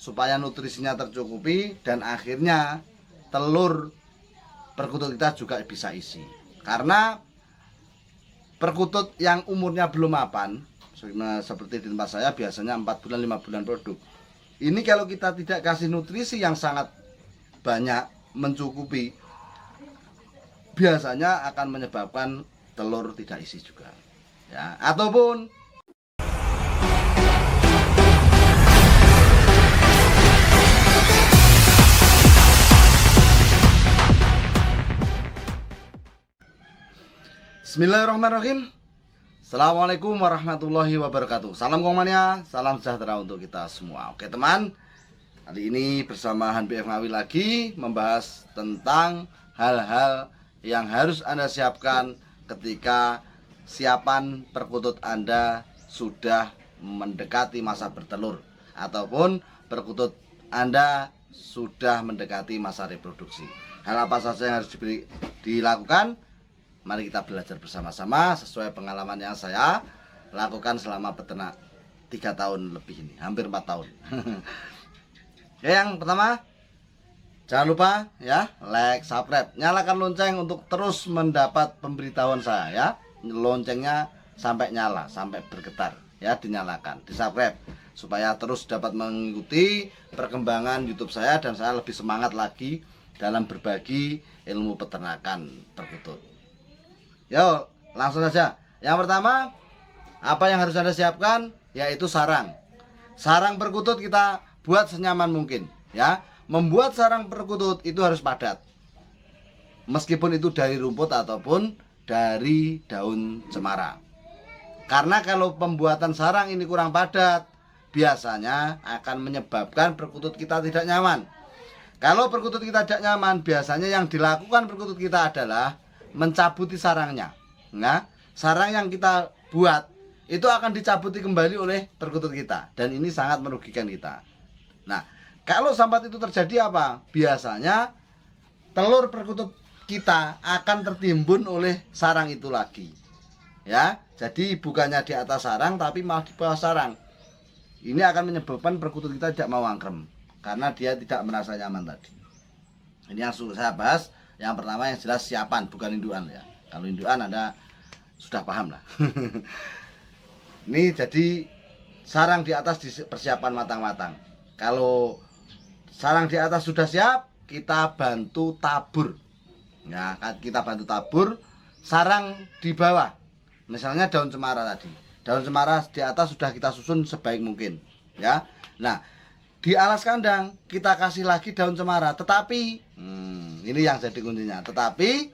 supaya nutrisinya tercukupi dan akhirnya telur perkutut kita juga bisa isi. Karena perkutut yang umurnya belum mapan seperti di tempat saya biasanya 4 bulan 5 bulan produk. Ini kalau kita tidak kasih nutrisi yang sangat banyak mencukupi, biasanya akan menyebabkan telur tidak isi juga. Ya, ataupun Bismillahirrahmanirrahim. Assalamualaikum warahmatullahi wabarakatuh. Salam Komania, salam sejahtera untuk kita semua. Oke teman, kali ini bersama Han BF Ngawi lagi membahas tentang hal-hal yang harus Anda siapkan ketika siapan perkutut Anda sudah mendekati masa bertelur ataupun perkutut Anda sudah mendekati masa reproduksi. Hal apa saja yang harus dilakukan? Mari kita belajar bersama-sama sesuai pengalaman yang saya lakukan selama peternak 3 tahun lebih ini, hampir 4 tahun. Ya, yang pertama, jangan lupa ya, like, subscribe, nyalakan lonceng untuk terus mendapat pemberitahuan saya ya. Loncengnya sampai nyala, sampai bergetar ya, dinyalakan, di subscribe supaya terus dapat mengikuti perkembangan YouTube saya dan saya lebih semangat lagi dalam berbagi ilmu peternakan perkutut. Yo, langsung saja. Yang pertama, apa yang harus Anda siapkan? Yaitu sarang. Sarang perkutut kita buat senyaman mungkin ya. Membuat sarang perkutut itu harus padat, meskipun itu dari rumput ataupun dari daun cemara. Karena kalau pembuatan sarang ini kurang padat, biasanya akan menyebabkan perkutut kita tidak nyaman. Kalau perkutut kita tidak nyaman, biasanya yang dilakukan perkutut kita adalah mencabuti sarangnya. Nah, sarang yang kita buat itu akan dicabuti kembali oleh perkutut kita, dan ini sangat merugikan kita. Nah, kalau sampai itu terjadi apa? Biasanya telur perkutut kita akan tertimbun oleh sarang itu lagi. Ya, jadi bukannya di atas sarang tapi malah di bawah sarang. Ini akan menyebabkan perkutut kita tidak mau angkrem karena dia tidak merasa nyaman tadi. Ini yang sudah saya bahas. Yang pertama yang jelas siapan, bukan indukan ya. Kalau indukan Anda sudah paham lah. Ini jadi sarang di atas dipersiapkan matang-matang. Kalau sarang di atas sudah siap, kita bantu tabur. Ya, kita bantu tabur sarang di bawah. Misalnya daun cemara tadi. Daun cemara di atas sudah kita susun sebaik mungkin, ya. Nah, di alas kandang kita kasih lagi daun cemara, tetapi ini yang jadi kuncinya. Tetapi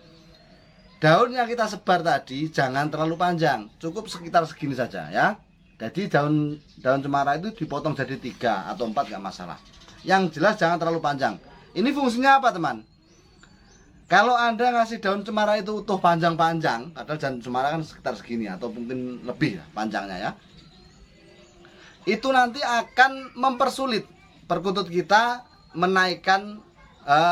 daun yang kita sebar tadi jangan terlalu panjang, cukup sekitar segini saja ya. Jadi daun cemara itu dipotong jadi 3 atau 4 nggak masalah. Yang jelas jangan terlalu panjang. Ini fungsinya apa teman? Kalau Anda ngasih daun cemara itu utuh panjang-panjang, padahal daun cemara kan sekitar segini atau mungkin lebih panjangnya ya, itu nanti akan mempersulit perkutut kita menaikkan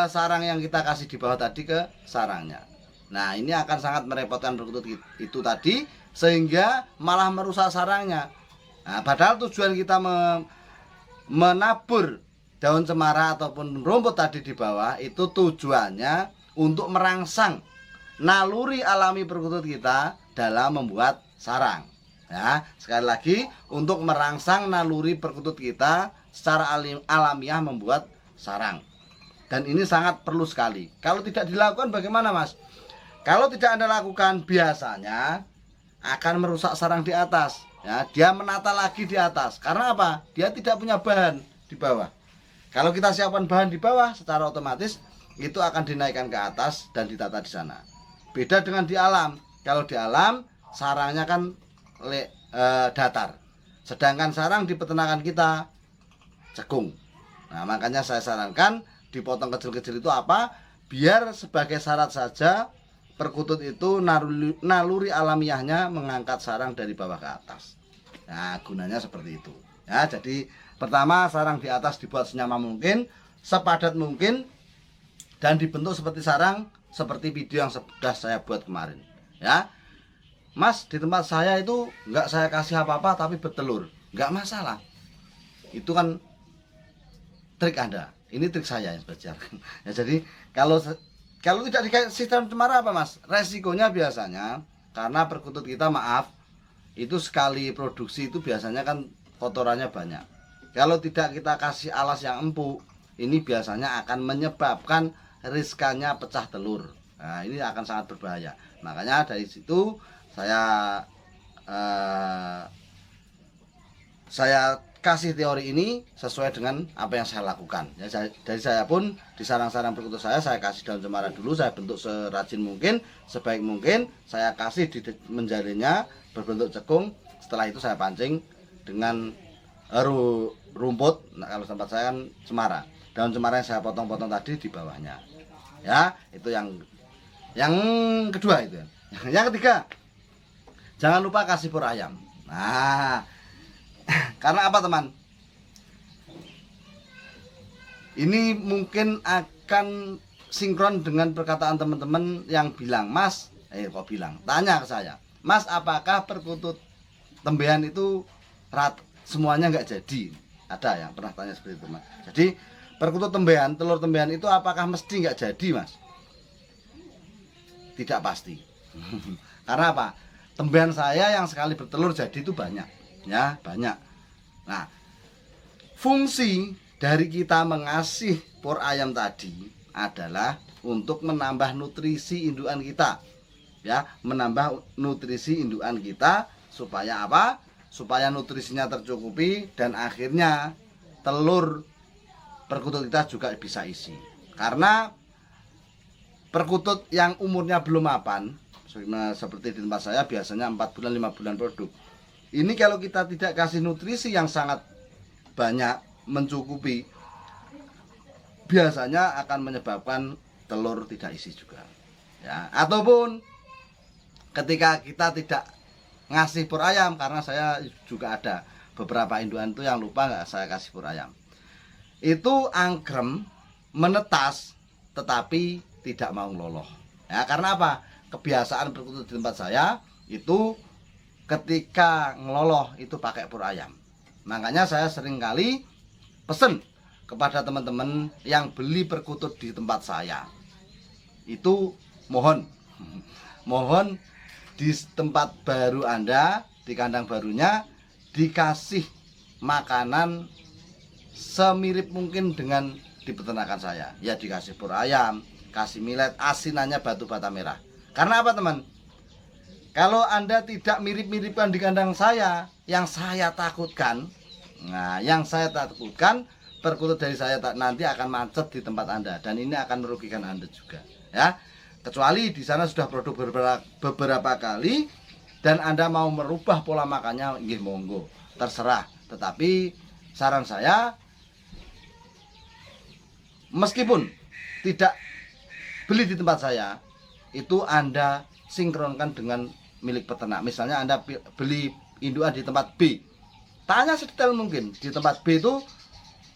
sarang yang kita kasih di bawah tadi ke sarangnya. Nah, ini akan sangat merepotkan perkutut itu tadi, sehingga malah merusak sarangnya. Nah, padahal tujuan kita menabur daun cemara ataupun rumput tadi di bawah itu tujuannya untuk merangsang naluri alami perkutut kita dalam membuat sarang. Ya, sekali lagi untuk merangsang naluri perkutut kita secara alamiah membuat sarang. Dan ini sangat perlu sekali. Kalau tidak dilakukan bagaimana Mas? Kalau tidak Anda lakukan, biasanya akan merusak sarang di atas ya. Dia menata lagi di atas. Karena apa? Dia tidak punya bahan di bawah. Kalau kita siapkan bahan di bawah, secara otomatis itu akan dinaikkan ke atas dan ditata di sana. Beda dengan di alam. Kalau di alam sarangnya kan datar. Sedangkan sarang di peternakan kita cekung. Nah, makanya saya sarankan dipotong kecil-kecil itu apa? Biar sebagai syarat saja perkutut itu naluri alamiahnya mengangkat sarang dari bawah ke atas. Nah, gunanya seperti itu. Ya, jadi pertama sarang di atas dibuat senyaman mungkin, sepadat mungkin, dan dibentuk seperti sarang seperti video yang sudah saya buat kemarin. Ya, Mas, di tempat saya itu nggak saya kasih apa-apa tapi bertelur, nggak masalah. Itu kan trik Anda. Ini trik saya yang belajar. Ya, jadi kalau tidak dikasih sistem cemara apa Mas? Resikonya biasanya karena perkutut kita maaf itu sekali produksi itu biasanya kan kotorannya banyak. Kalau tidak kita kasih alas yang empuk, ini biasanya akan menyebabkan riskannya pecah telur. Nah, ini akan sangat berbahaya. Makanya dari situ saya kasih teori ini sesuai dengan apa yang saya lakukan. Ya, dari saya pun di sarang-sarang perkutut saya kasih daun cemara dulu, saya bentuk serajin mungkin, sebaik mungkin, saya kasih di menjalinnya berbentuk cekung. Setelah itu saya pancing dengan rumput. Nah, kalau tempat saya kan cemara, daun cemara yang saya potong-potong tadi di bawahnya. Ya, itu yang kedua itu. Yang ketiga, jangan lupa kasih pur ayam. Nah, karena apa teman? Ini mungkin akan sinkron dengan perkataan teman-teman yang bilang, Mas, tanya ke saya, Mas, apakah perkutut tembean itu semuanya nggak jadi? Ada yang pernah tanya seperti itu, Mas. Jadi perkutut tembean, telur tembean itu apakah mesti nggak jadi, Mas? Tidak pasti. Karena apa? Tembean saya yang sekali bertelur jadi itu banyak, ya banyak. Nah, fungsi dari kita mengasih pur ayam tadi adalah untuk menambah nutrisi indukan kita, ya, menambah nutrisi indukan kita supaya apa? Supaya nutrisinya tercukupi dan akhirnya telur perkutut kita juga bisa isi. Karena perkutut yang umurnya belum mapan, seperti di tempat saya biasanya 4 bulan 5 bulan produk. Ini kalau kita tidak kasih nutrisi yang sangat banyak mencukupi, biasanya akan menyebabkan telur tidak isi juga. Ya, ataupun ketika kita tidak ngasih pur ayam, karena saya juga ada beberapa indukan itu yang lupa nggak saya kasih pur ayam. Itu angkrem menetas tetapi tidak mau ngeloloh. Ya, karena apa? Kebiasaan perkutut di tempat saya itu ketika ngeloloh itu pakai pur ayam. Makanya saya sering kali pesen kepada teman-teman yang beli perkutut di tempat saya. Itu mohon di tempat baru Anda, di kandang barunya dikasih makanan semirip mungkin dengan di peternakan saya. Ya, dikasih pur ayam, kasih millet, asinannya batu bata merah. Karena apa teman? Kalau Anda tidak mirip-miripkan di kandang saya, yang saya takutkan, perkutut dari saya nanti akan macet di tempat Anda dan ini akan merugikan Anda juga, ya. Kecuali di sana sudah produk beberapa kali dan Anda mau merubah pola makannya, nggih monggo, terserah. Tetapi saran saya, meskipun tidak beli di tempat saya, itu Anda sinkronkan dengan milik peternak. Misalnya Anda beli indukan di tempat B, tanya sedetail mungkin di tempat B itu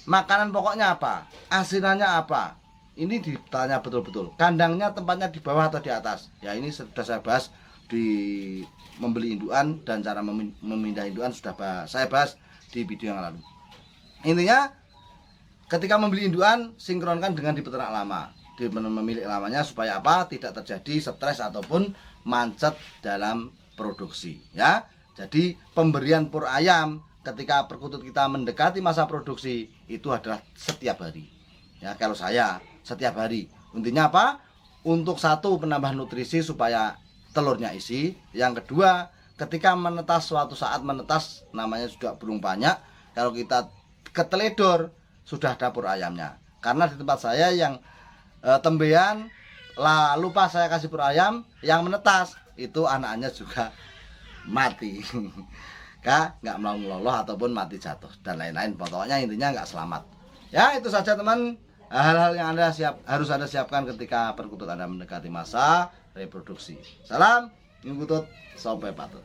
makanan pokoknya apa, asinannya apa. Ini ditanya betul-betul. Kandangnya tempatnya di bawah atau di atas. Ya, ini sudah saya bahas di membeli indukan dan cara memindah indukan sudah saya bahas di video yang lalu. Intinya ketika membeli indukan sinkronkan dengan di peternak lama, di pemilik lamanya, supaya apa? Tidak terjadi stres ataupun macet dalam produksi, ya. Jadi pemberian pur ayam ketika perkutut kita mendekati masa produksi itu adalah setiap hari. Ya, kalau saya setiap hari. Intinya apa? Untuk satu, penambah nutrisi supaya telurnya isi. Yang kedua, ketika menetas, suatu saat menetas, namanya juga burung banyak, kalau kita keteledor sudah ada pur ayamnya. Karena di tempat saya yang tembean lupa saya kasih pur ayam, yang menetas itu anaknya juga mati. Nggak mau ngeloloh ataupun mati jatuh dan lain-lain. Pokoknya intinya nggak selamat. Ya, itu saja teman, hal-hal yang harus Anda siapkan ketika perkutut Anda mendekati masa reproduksi. Salam, Nyung Kutut, sampai patut.